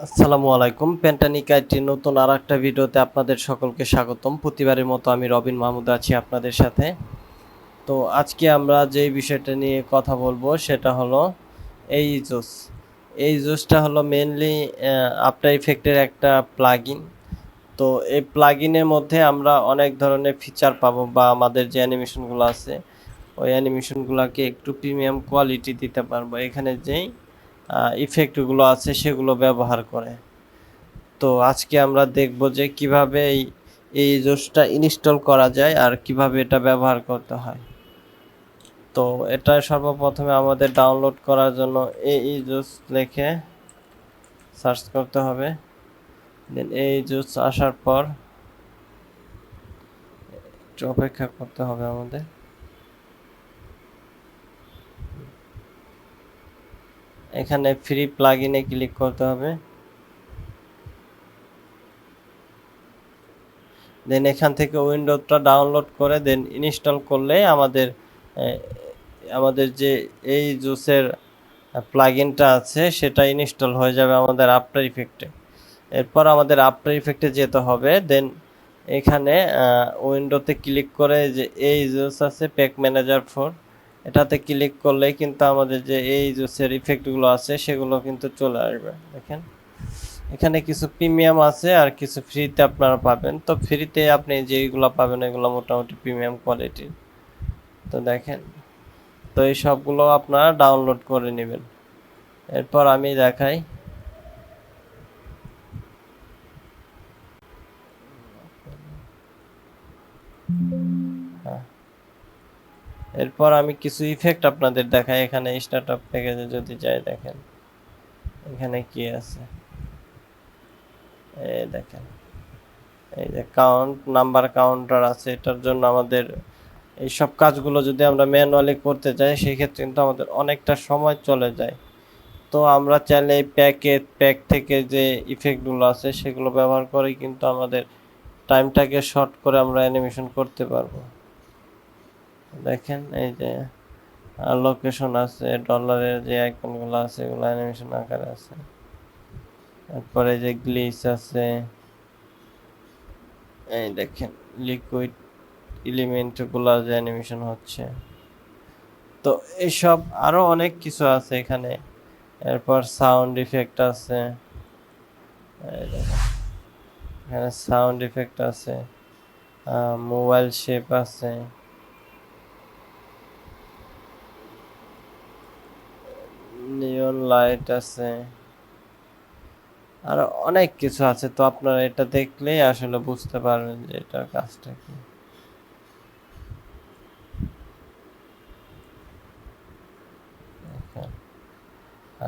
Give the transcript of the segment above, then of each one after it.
আসসালামু আলাইকুম। পেন্টানিক আইটির নতুন আরেকটা ভিডিওতে আপনাদের সকলকে স্বাগতম। প্রতিবারের মতো আমি রবিন মাহমুদ আছি আপনাদের সাথে। তো আজকে আমরা যেই বিষয়টা নিয়ে কথা বলবো সেটা হলো এইজোস। এইজোসটা হলো মেইনলি আফটার ইফেক্টের একটা প্লাগইন। তো এই প্লাগইনের মধ্যে আমরা অনেক ধরনের ফিচার পাবো বা আমাদের যে অ্যানিমেশনগুলো আছে ওই অ্যানিমেশনগুলোকে একটু প্রিমিয়াম কোয়ালিটি দিতে পারবো এখানে যেই ইফেক্টগুলো আছে সেগুলো ব্যবহার করে। তো আজকে আমরা দেখব যে কিভাবে এই জোসটা ইনস্টল করা যায় আর কিভাবে এটা ব্যবহার করতে হয়। তো এটা সর্বপ্রথমে আমাদের ডাউনলোড করার জন্য এই জোস লিখে সার্চ করতে হবে। দেন এই জোস আসার পর একটু অপেক্ষা করতে হবে আমাদের। এখানে ফ্রি প্লাগইনে ক্লিক করতে হবে। দেন এখান থেকে উইন্ডোজটা ডাউনলোড করে দেন ইনস্টল করলে আমাদের যে এই জোসের প্লাগইনটা আছে সেটা ইনস্টল হয়ে যাবে আমাদের আফটার ইফেক্টে। এরপর আমাদের আফটার ইফেক্টে যেতে হবে। দেন এখানে উইন্ডোতে ক্লিক করে যে এই জোস আছে প্যাক ম্যানেজার 4 এটাতে ক্লিক করলেই কিন্তু আমাদের যে এই জোসের ইফেক্টগুলো আছে সেগুলো কিন্তু চলে আসবে। দেখেন এখানে কিছু প্রিমিয়াম আছে আর কিছু ফ্রিতে আপনারা পাবেন। তো ফ্রিতে আপনি যেইগুলো পাবেন এগুলো মোটামুটি প্রিমিয়াম কোয়ালিটির। তো দেখেন, তো এই সবগুলো আপনারা ডাউনলোড করে নেবেন। এরপর আমি দেখাই। হ্যাঁ, এরপর আমি কিছু ইফেক্ট আপনাদের দেখাই। এখানে স্টার্টআপ প্যাকেজে যদি যাই, দেখেন এখানে কি আছে। এই দেখেন, এই যে নাম্বার কাউন্টার আছে। এটার জন্য আমাদের এই সব কাজগুলো যদি আমরা ম্যানুয়ালি করতে যাই সেক্ষেত্রে কিন্তু আমাদের অনেকটা সময় চলে যায়। তো আমরা চাইলে এই প্যাক থেকে যে ইফেক্টগুলো আছে সেগুলো ব্যবহার করেই কিন্তু আমাদের টাইমটাকে শর্ট করে আমরা অ্যানিমেশন করতে পারবো। দেখেন এই যে লোকেশন আছে, ডলারের যে আইকনগুলো আছে এগুলো অ্যানিমেশন আকারে আছে। তারপরে যে গ্লিচ আছে, এই দেখেন লিকুইড এলিমেন্টগুলো যে অ্যানিমেশন হচ্ছে। তো এইসব আরো অনেক কিছু আছে এখানে। এরপর সাউন্ড ইফেক্ট আছে, এখানে সাউন্ড ইফেক্ট আছে, মোবাইল শেপ আছে, নিয়ন লাইট আছে, আর অনেক কিছু আছে। তো আপনারা এটা দেখলেই আসলে বুঝতে পারবেন যে এটার কাজটা কি।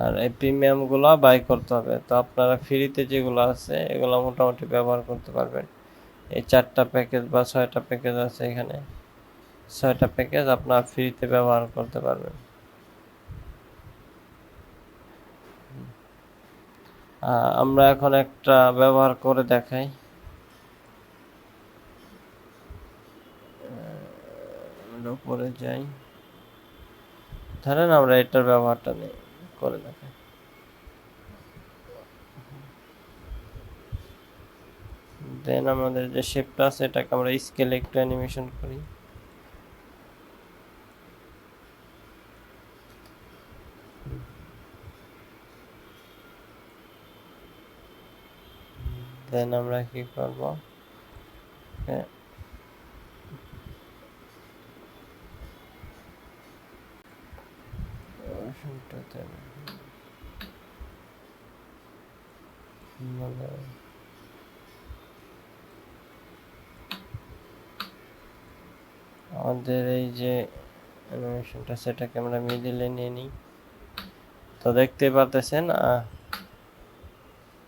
আর এই প্রিমিয়াম গুলা বাই করতে হবে। তো আপনারা ফ্রিতে যেগুলো আছে এগুলো মোটামুটি ব্যবহার করতে পারবেন। এই 4টা প্যাকেজ বা 6টা প্যাকেজ আছে এখানে, 6টা প্যাকেজ আপনারা ফ্রিতে ব্যবহার করতে পারবেন। আমরা এখন একটা ব্যবহার করে দেখাই। উপরে যাই, ধরেন আমরা এটার ব্যবহারটা নিয়ে করে দেখাই। দেন আমাদের যে শেপটা আছে এটাকে আমরা স্কেলে একটু অ্যানিমেশন করি। দেন আমরা কি করব, আমাদের এই যে অ্যানিমেশনটা সেটাকে আমরা মিডিলে নিয়ে নিই। তো দেখতে পারতেছেন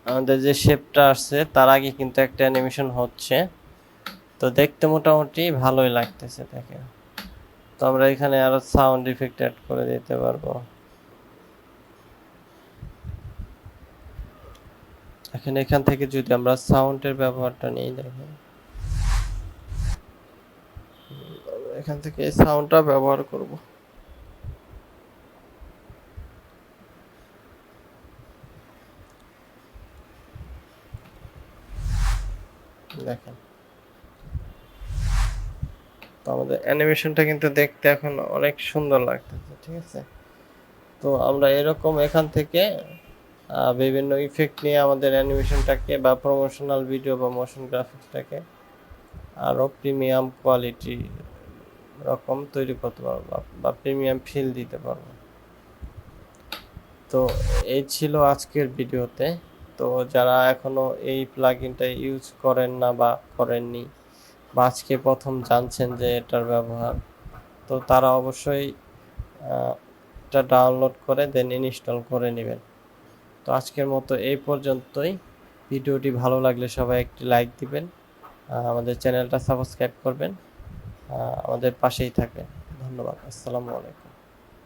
আমাদের যে শেপটা আসছে তার আগে কিন্তু একটা অ্যানিমেশন হচ্ছে। তো দেখতে মোটামুটি ভালোই লাগতেছে দেখেন। তো আমরা এখানে আরো সাউন্ড ইফেক্ট অ্যাড করে দিতে পারবো। এখান থেকে যদি আমরা সাউন্ডের ব্যবহারটা নিই, দেখেন এখান থেকে এই সাউন্ডটা ব্যবহার করব। দেখেন, তো আমাদের অ্যানিমেশনটা কিন্তু দেখতে এখন অনেক সুন্দর লাগতেছে, ঠিক আছে। তো আমরা এরকম এখান থেকে বিভিন্ন ইফেক্ট নিয়ে আমাদের অ্যানিমেশনটাকে বা প্রমোশনাল ভিডিও বা মোশন গ্রাফিক্সটাকে আরও প্রিমিয়াম কোয়ালিটি রকম তৈরি করতে পারবো বা প্রিমিয়াম ফিল দিতে পারবো। তো এই ছিল আজকের ভিডিওতে। তো যারা এখনো এই প্লাগইনটা ইউজ করেন না বা করেননি বা আজকে প্রথম জানছেন যে এটার ব্যবহার, তো তারা অবশ্যই এটা ডাউনলোড করে দেন ইনস্টল করে নেবেন। তো আজকের মতো এই পর্যন্তই। ভিডিওটি ভালো লাগলে সবাই একটি লাইক দিবেন, আমাদের চ্যানেলটা সাবস্ক্রাইব করবেন, আমাদের পাশেই থাকবেন। ধন্যবাদ। আসসালামু আলাইকুম।